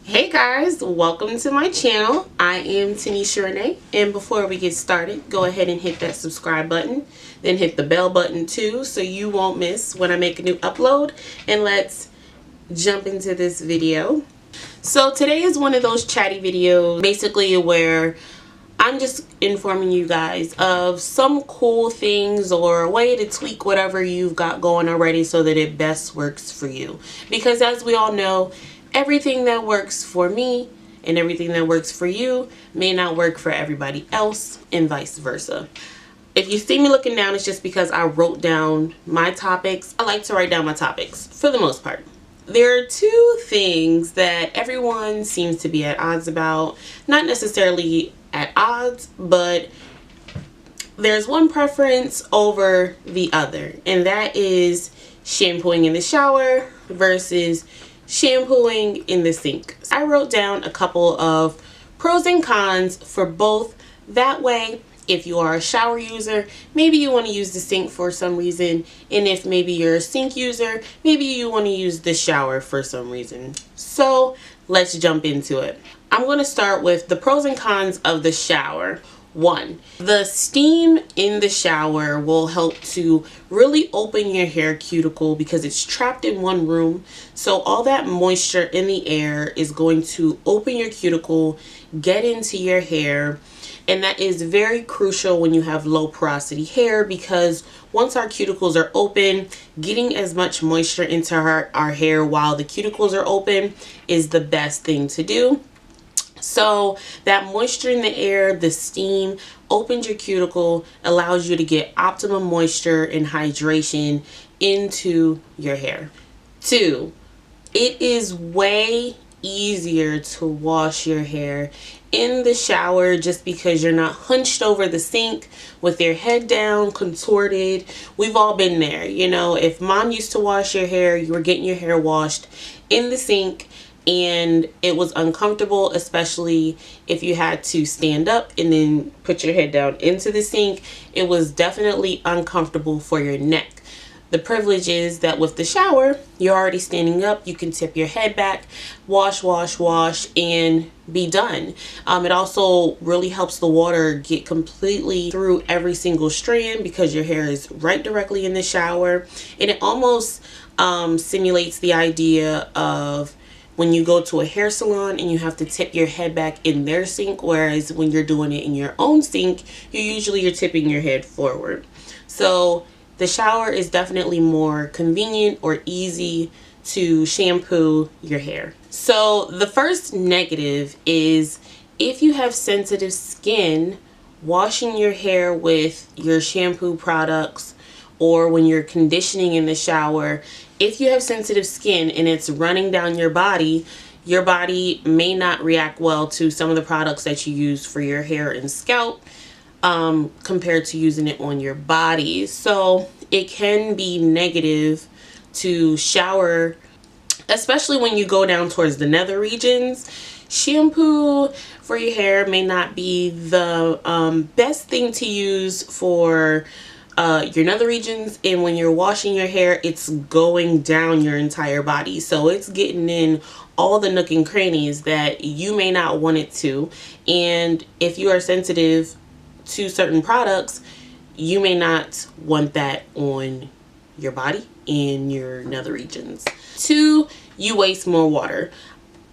Hey guys, welcome to my channel. I am Tanisha Renee, and before we get started, go ahead and hit that subscribe button, then hit the bell button too so you won't miss when I make a new upload. And let's jump into this video. So today is one of those chatty videos basically where I'm just informing you guys of some cool things or a way to tweak whatever you've got going already so that it best works for you. Because as we all know, everything that works for me and everything that works for you may not work for everybody else, and vice versa. If you see me looking down, it's just because I wrote down my topics. I like to write down my topics for the most part. There are two things that everyone seems to be at odds about. Not necessarily at odds, but there's one preference over the other, and that is shampooing in the shower versus shampooing in the sink. I wrote down a couple of pros and cons for both. That way, if you are a shower user, maybe you want to use the sink for some reason, and if maybe you're a sink user, maybe you want to use the shower for some reason. So let's jump into it. I'm going to start with the pros and cons of the shower. 1, the steam in the shower will help to really open your hair cuticle because it's trapped in one room. So all that moisture in the air is going to open your cuticle, get into your hair. And that is very crucial when you have low porosity hair, because once our cuticles are open, getting as much moisture into our hair while the cuticles are open is the best thing to do. So that moisture in the air, the steam, opens your cuticle, allows you to get optimum moisture and hydration into your hair. 2, it is way easier to wash your hair in the shower just because you're not hunched over the sink with your head down, contorted. We've all been there. You know, if mom used to wash your hair, you were getting your hair washed in the sink, and it was uncomfortable, especially if you had to stand up and then put your head down into the sink. It was definitely uncomfortable for your neck. The privilege is that with the shower, you're already standing up. You can tip your head back, wash, and be done. It also really helps the water get completely through every single strand because your hair is right directly in the shower. And it almost simulates the idea of when you go to a hair salon and you have to tip your head back in their sink, whereas when you're doing it in your own sink, you're tipping your head forward. So the shower is definitely more convenient or easy to shampoo your hair. So the first negative is if you have sensitive skin, washing your hair with your shampoo products or when you're conditioning in the shower, if you have sensitive skin and it's running down your body may not react well to some of the products that you use for your hair and scalp compared to using it on your body. So it can be negative to shower, especially when you go down towards the nether regions. Shampoo for your hair may not be the best thing to use for your nether regions, and when you're washing your hair, it's going down your entire body, so it's getting in all the nook and crannies that you may not want it to. And if you are sensitive to certain products, you may not want that on your body in your nether regions. 2, you waste more water.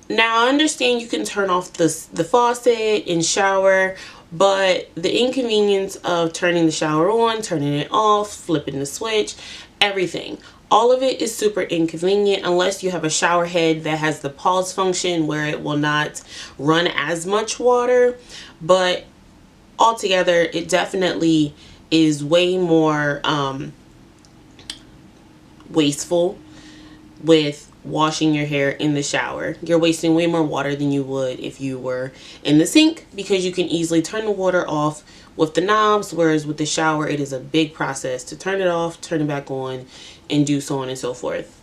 Now I understand you can turn off the faucet and shower, but the inconvenience of turning the shower on, turning it off, flipping the switch, everything, all of it is super inconvenient unless you have a shower head that has the pause function where it will not run as much water. But altogether, it definitely is way more wasteful with washing your hair in the shower. You're wasting way more water than you would if you were in the sink, because you can easily turn the water off with the knobs, whereas with the shower it is a big process to turn it off, turn it back on, and do so on and so forth.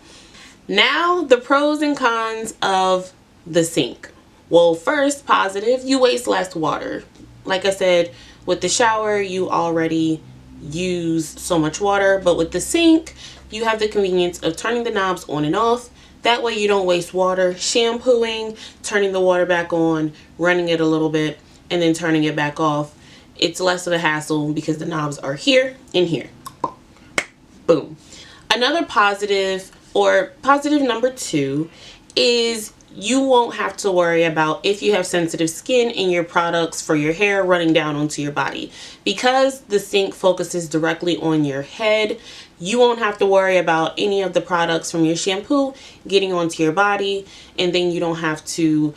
Now the pros and cons of the sink. Well, first, positive, you waste less water. Like I said, with the shower you already use so much water, but with the sink you have the convenience of turning the knobs on and off, That way you don't waste water shampooing, turning the water back on, running it a little bit, and then turning it back off. It's less of a hassle because the knobs are here and here. Boom. Another positive, or positive number 2, is you won't have to worry about if you have sensitive skin in your products for your hair running down onto your body. Because the sink focuses directly on your head, you won't have to worry about any of the products from your shampoo getting onto your body, and then you don't have to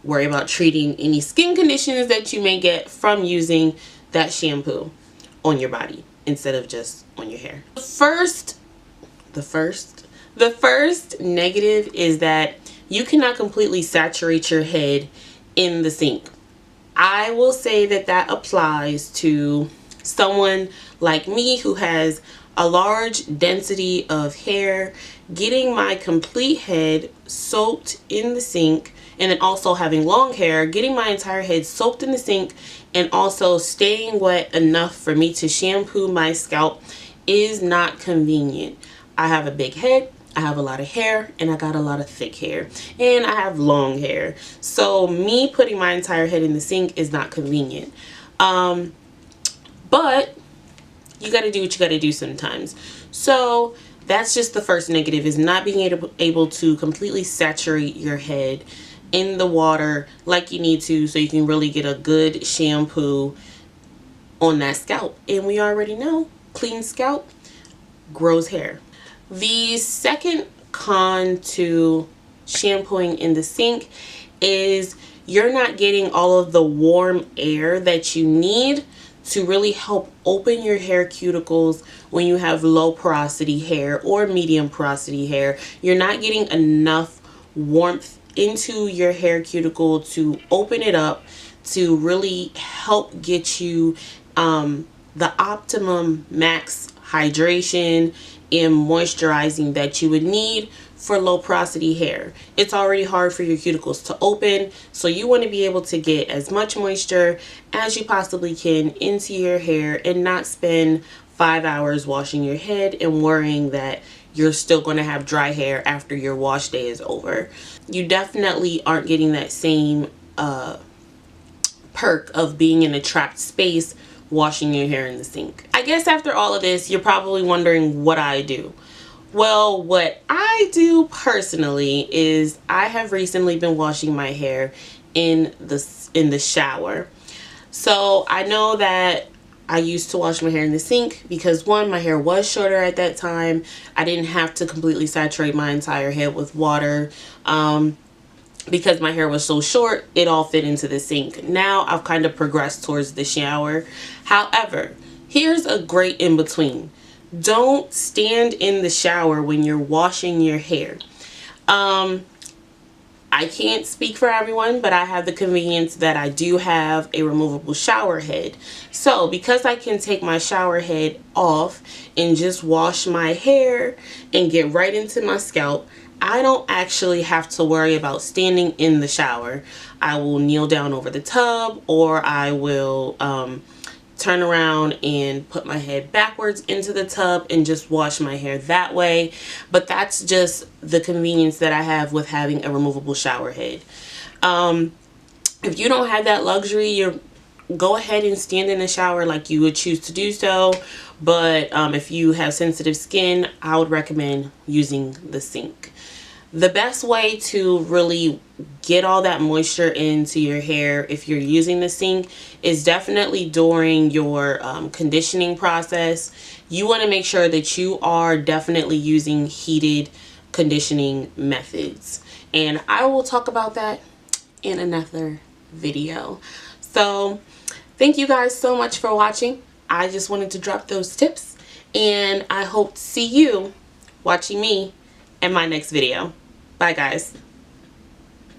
worry about treating any skin conditions that you may get from using that shampoo on your body instead of just on your hair. The first negative is that you cannot completely saturate your head in the sink. I will say that that applies to someone like me who has a large density of hair. Getting my complete head soaked in the sink, and then also having long hair, getting my entire head soaked in the sink and also staying wet enough for me to shampoo my scalp is not convenient. I have a big head, I have a lot of hair, and I got a lot of thick hair, and I have long hair. So me putting my entire head in the sink is not convenient. But you got to do what you got to do sometimes. So that's just the first negative, is not being able to completely saturate your head in the water like you need to, so you can really get a good shampoo on that scalp. And we already know clean scalp grows hair. The second con to shampooing in the sink is you're not getting all of the warm air that you need to really help open your hair cuticles when you have low porosity hair or medium porosity hair. You're not getting enough warmth into your hair cuticle to open it up to really help get you the optimum max hydration and moisturizing that you would need for low porosity hair. It's already hard for your cuticles to open, so you want to be able to get as much moisture as you possibly can into your hair and not spend 5 hours washing your head and worrying that you're still going to have dry hair after your wash day is over. You definitely aren't getting that same perk of being in a trapped space washing your hair in the sink. I guess after all of this, you're probably wondering what I do. Well, what I do personally is I have recently been washing my hair in the shower. So I know that I used to wash my hair in the sink because, one, my hair was shorter at that time. I didn't have to completely saturate my entire head with water. Because my hair was so short, it all fit into the sink. Now I've kind of progressed towards the shower. However, here's a great in between. Don't stand in the shower when you're washing your hair. I can't speak for everyone, but I have the convenience that I do have a removable shower head. So because I can take my shower head off and just wash my hair and get right into my scalp, I don't actually have to worry about standing in the shower. I will kneel down over the tub, or I will turn around and put my head backwards into the tub and just wash my hair that way. But that's just the convenience that I have with having a removable shower head. If you don't have that luxury, go ahead and stand in the shower like you would choose to do so. But if you have sensitive skin, I would recommend using the sink. The best way to really get all that moisture into your hair if you're using the sink is definitely during your conditioning process. You want to make sure that you are definitely using heated conditioning methods. And I will talk about that in another video. So thank you guys so much for watching. I just wanted to drop those tips, and I hope to see you watching me in my next video. Bye guys.